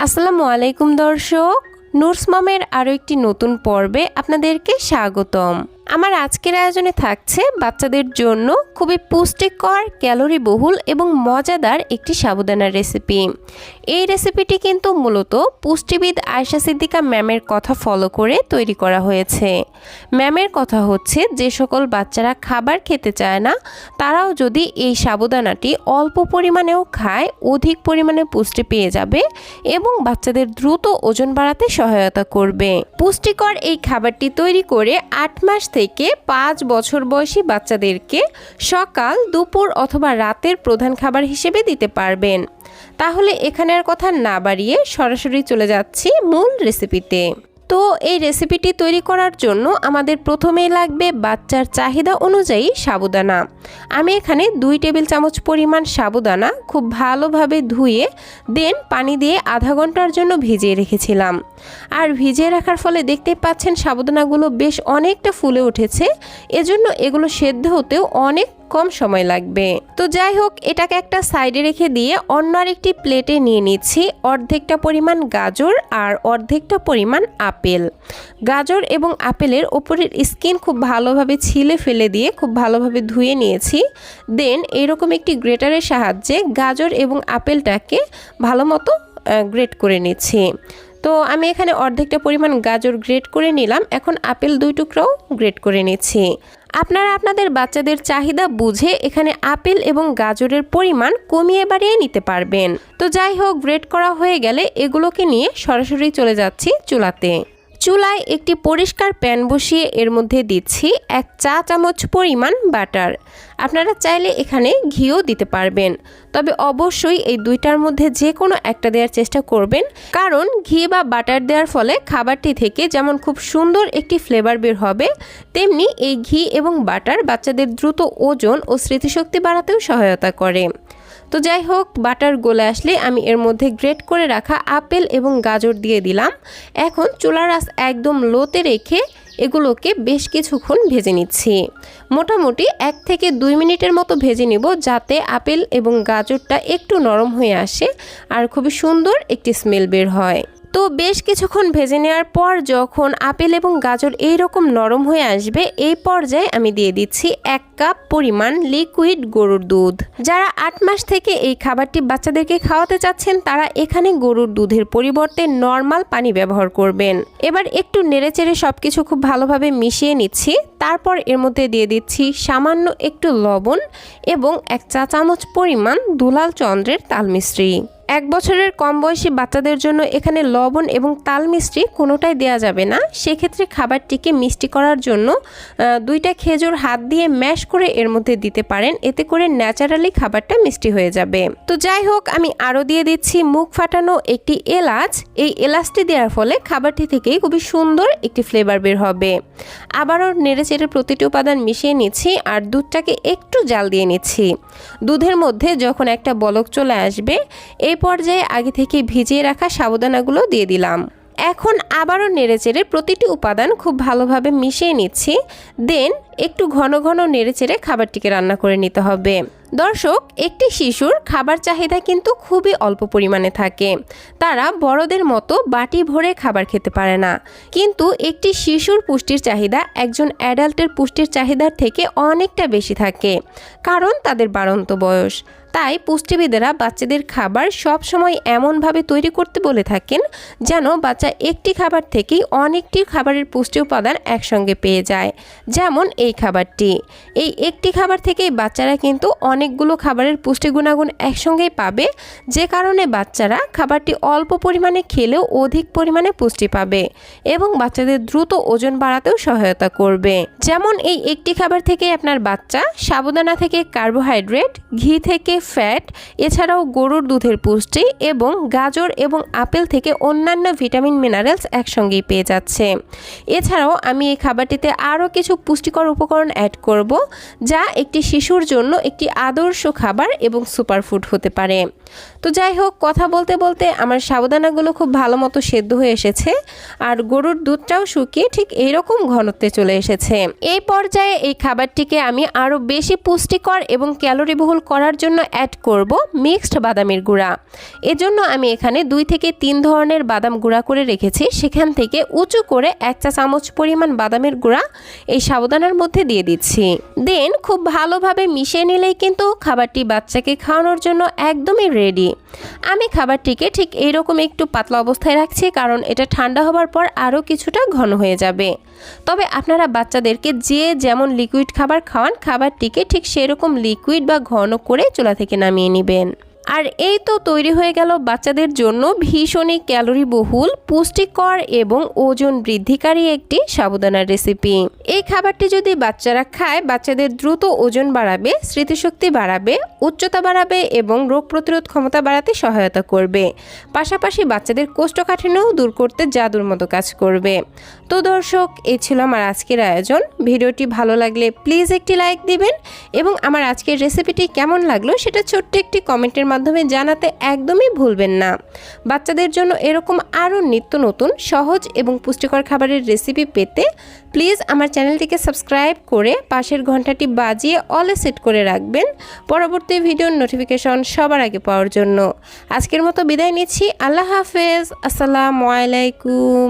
আসসালামু আলাইকুম দর্শক, নুরস মমের আরও একটি নতুন পর্বে আপনাদেরকে স্বাগতম। আমার আজকের আয়োজনে থাকছে বাচ্চাদের জন্য খুবই পুষ্টিকর, ক্যালোরি বহুল এবং মজাদার একটি সাবুদানার রেসিপি। এই রেসিপিটি কিন্তু মূলত পুষ্টিবিদ আয়েশা সিদ্দিকা ম্যামের কথা ফলো করে তৈরি করা হয়েছে। ম্যামের কথা হচ্ছে, যে সকল বাচ্চারা খাবার খেতে চায় না তারাও যদি এই সাবুদানাটি অল্প পরিমাণেও খায়, অধিক পরিমাণে পুষ্টি পেয়ে যাবে এবং বাচ্চাদের দ্রুত ওজন বাড়াতে সহায়তা করবে। পুষ্টিকর এই খাবারটি তৈরি করে 8 মাস থেকে 5 বছর বয়সী বাচ্চাদেরকে সকাল, দুপুর অথবা রাতের প্রধান খাবার হিসেবে দিতে পারবেন। তাহলে এখানে আর কথা না বাড়িয়ে সরাসরি চলে যাচ্ছি মূল রেসিপিতে। তো এই রেসিপিটি তৈরি করার জন্য আমাদের প্রথমেই লাগবে বাচ্চার চাহিদা অনুযায়ী সাবুদানা। আমি এখানে 2 টেবিল চামচ পরিমাণ সাবুদানা খুব ভালোভাবে ধুয়ে দেন পানি দিয়ে আধা ঘন্টার জন্য ভিজিয়ে রেখেছিলাম। আর ভিজিয়ে রাখার ফলে দেখতে পাচ্ছেন সাবুদানাগুলো বেশ অনেকটা ফুলে উঠেছে, এজন্য এগুলো সেদ্ধ হতেও অনেক কম সময় লাগবে। তো যাই হোক, এটাকে একটা সাইডে রেখে দিয়ে অন্য আরেকটি প্লেটে নিয়ে নিচ্ছি অর্ধেকটা পরিমাণ গাজর আর অর্ধেকটা পরিমাণ আপেল। গাজর এবং আপেলের ওপরের স্কিন খুব ভালোভাবে ছিলে ফেলে দিয়ে খুব ভালোভাবে ধুয়ে নিয়েছি। দেন এরকম একটি গ্রেটারের সাহায্যে গাজর এবং আপেলটাকে ভালো মতো গ্রেট করে নিচ্ছি। তো আমি এখানে অর্ধেকটা পরিমাণ গাজর গ্রেট করে নিলাম, এখন আপেল 2 টুকরাও গ্রেট করে নিচ্ছি। আপনারা আপনাদের বাচ্চাদের চাহিদা বুঝে এখানে আপেল এবং গাজরের পরিমাণ কমিয়ে বাড়িয়ে নিতে পারবেন। তো যাই হোক, গ্রেট করা হয়ে গেলে এগুলোকে নিয়ে সরাসরি চলে যাচ্ছি চুলাতে। চুলায় একটি পরিষ্কার প্যান বসিয়ে এর মধ্যে দিচ্ছি 1 চা চামচ পরিমাণ বাটার। আপনারা চাইলে এখানে ঘিও দিতে পারবেন, তবে অবশ্যই এই দুইটার মধ্যে যে কোনো একটা দেওয়ার চেষ্টা করবেন, কারণ ঘি বা বাটার দেওয়ার ফলে খাবারটি থেকে যেমন খুব সুন্দর একটি ফ্লেভার বের হবে, তেমনি এই ঘি এবং বাটার বাচ্চাদের দ্রুত ওজন ও স্মৃতিশক্তি বাড়াতেও সহায়তা করে। তো যাই হোক, বাটার গলে আসলে আমি এর মধ্যে গ্রেট করে রাখা আপেল এবং গাজর দিয়ে দিলাম। এখন চুলার আঁচ একদম লোতে রেখে এগুলোকে বেশ কিছুক্ষণ ভেজে নিচ্ছি। মোটামুটি 1 থেকে 2 মিনিটের মতো ভেজে নিব, যাতে আপেল এবং গাজরটা একটু নরম হয়ে আসে আর খুবই সুন্দর একটি স্মেল বের হয়। তো বেশ কিছুক্ষণ ভেজে নেওয়ার পর যখন আপেল এবং গাজর এইরকম নরম হয়ে আসবে, এই পর্যায়ে আমি দিয়ে দিচ্ছি 1 কাপ পরিমাণ লিকুইড গরুর দুধ। যারা 8 মাস থেকে এই খাবারটি বাচ্চাদেরকে খাওয়াতে চাচ্ছেন তারা এখানে গরুর দুধের পরিবর্তে নর্মাল পানি ব্যবহার করবেন। এবার একটু নেড়েচেড়ে সবকিছু খুব ভালোভাবে মিশিয়ে নিচ্ছি। তারপর এর মধ্যে দিয়ে দিচ্ছি সামান্য একটু লবণ এবং 1 চা চামচ পরিমাণ দুলাল চন্দ্রের তালমিশ্রি। 1 বছরের কম বয়সী বাচ্চাদের জন্য এখানে লবণ এবং তাল মিষ্টি কোনোটাই দেওয়া যাবে না। সেক্ষেত্রে খাবারটিকে মিষ্টি করার জন্য 2টা খেজুর হাত দিয়ে ম্যাশ করে এর মধ্যে দিতে পারেন, এতে করে ন্যাচারালি খাবারটা মিষ্টি হয়ে যাবে। তো যাই হোক, আমি আরও দিয়ে দিচ্ছি মুখ ফাটানো একটি এলাচ। এই এলাচটি দেওয়ার ফলে খাবারটি থেকে খুবই সুন্দর একটি ফ্লেভার বের হবে। আবারও নেড়েচেড়ে প্রতিটি উপাদান মিশিয়ে নিচ্ছি আর দুধটাকে একটু জাল দিয়ে নিচ্ছি। দুধের মধ্যে যখন একটা বলক চলে আসবে, এই পর্যায়ে আগে থেকে ভিজিয়ে রাখা সাবুদানাগুলো দিয়ে দিলাম। এখন আবারও নেড়েচেড়ে প্রতিটি উপাদান খুব ভালোভাবে মিশিয়ে নিচ্ছি। দেন একটু ঘন ঘন নেড়েচেড়ে খাবারটিকে রান্না করে নিতে হবে। দর্শক, একটি শিশুর খাবার চাহিদা কিন্তু খুবই অল্প পরিমাণে থাকে। তারা বড়দের মতো বাটি ভরে খাবার খেতে পারে না, কিন্তু একটি শিশুর পুষ্টির চাহিদা একজন অ্যাডাল্টের পুষ্টির চাহিদার থেকে অনেকটা বেশি থাকে, কারণ তাদের বাড়ন্ত বয়স। তাই পুষ্টিবিদেরা বাচ্চাদের খাবার সব সময় এমনভাবে তৈরি করতে বলে থাকেন যেন বাচ্চা একটি খাবার থেকেই অনেকটি খাবারের পুষ্টি উপাদান একসঙ্গে পেয়ে যায়। যেমন এই খাবারটি, এই একটি খাবার থেকেই বাচ্চারা কিন্তু অনেকগুলো খাবারের পুষ্টি গুণাগুণ একসঙ্গেই পাবে, যে কারণে বাচ্চারা খাবারটি অল্প পরিমাণে খেলেও অধিক পরিমাণে পুষ্টি পাবে এবং বাচ্চাদের দ্রুত ওজন বাড়াতেও সহায়তা করবে। যেমন এই একটি খাবার থেকে আপনার বাচ্চা সাবুদানা থেকে কার্বোহাইড্রেট, ঘি থেকে ফ্যাট, এছাড়াও গরুর দুধের পুষ্টি এবং গাজর এবং আপেল থেকে অন্যান্য ভিটামিন মিনারেলস একসঙ্গেই পেয়ে যাচ্ছে। এছাড়াও আমি এই খাবারটিতে আরও কিছু পুষ্টিকর উপকরণ অ্যাড করব, যা একটি শিশুর জন্য একটি আদর্শ খাবার এবং সুপারফুড হতে পারে। তো তো যাই হোক, কথা বলতে বলতে আমার সাবুদানাগুলো খুব ভালো মতো সেদ্ধ হয়ে এসেছে আর গরুর দুধটাও শুকিয়ে ঠিক এইরকম ঘনত্বে চলে এসেছে। এই পর্যায়ে এই খাবারটিকে আমি আরও বেশি পুষ্টিকর এবং ক্যালোরিবহুল করার জন্য অ্যাড করব মিক্সড বাদামের গুঁড়া। এজন্য আমি এখানে 2 থেকে 3 ধরনের বাদাম গুঁড়া করে রেখেছি। সেখান থেকে উঁচু করে 1 চা চামচ পরিমাণ বাদামের গুঁড়া এই সাবুদানার মধ্যে দিয়ে দিচ্ছি। দেন খুব ভালোভাবে মিশিয়ে নিলেই কিন্তু খাবারটি বাচ্চাকে খাওয়ানোর জন্য একদমই রেডি। আমি খাবারটিকে ঠিক এইরকম একটু পাতলা অবস্থায় রাখছি, কারণ এটা ঠান্ডা হবার পর আরও কিছুটা ঘন হয়ে যাবে। তবে আপনারা বাচ্চাদেরকে যে যেমন লিকুইড খাবার খাওয়ান, খাবারটিকে ঠিক সেরকম লিকুইড বা ঘন করে চুলা থেকে নামিয়ে নেবেন। আর এই তো তৈরি হয়ে গেল বাচ্চাদের জন্য ভীষণই ক্যালোরিবহুল, পুষ্টিকর এবং ওজন বৃদ্ধিকারী একটি সাবুদানার রেসিপি। এই খাবারটি যদি বাচ্চারা খায়, বাচ্চাদের দ্রুত ওজন বাড়াবে, স্মৃতিশক্তি বাড়াবে, উচ্চতা বাড়াবে এবং রোগ প্রতিরোধ ক্ষমতা বাড়াতে সহায়তা করবে। পাশাপাশি বাচ্চাদের কোষ্ঠকাঠিন্যও দূর করতে জাদুর মতো কাজ করবে। তো দর্শক, এই ছিল আমার আজকের আয়োজন। ভিডিওটি ভালো লাগলে প্লিজ একটি লাইক দিবেন এবং আমার আজকের রেসিপিটি কেমন লাগলো সেটা ছোট্ট একটি কমেন্টের মাধ্যমে জানাতে একদমই ভুলবেন না। বাচ্চাদের জন্য এরকম আরও নিত্য নতুন সহজ এবং পুষ্টিকর খাবারের রেসিপি পেতে প্লিজ আমার চ্যানেলটিকে সাবস্ক্রাইব করে পাশের ঘন্টাটি বাজিয়ে অলে সেট করে রাখবেন পরবর্তী ভিডিওর নোটিফিকেশন সবার আগে পাওয়ার জন্য। আজকের মতো বিদায় নিচ্ছি। আল্লাহ হাফেজ। আসসালামু আলাইকুম।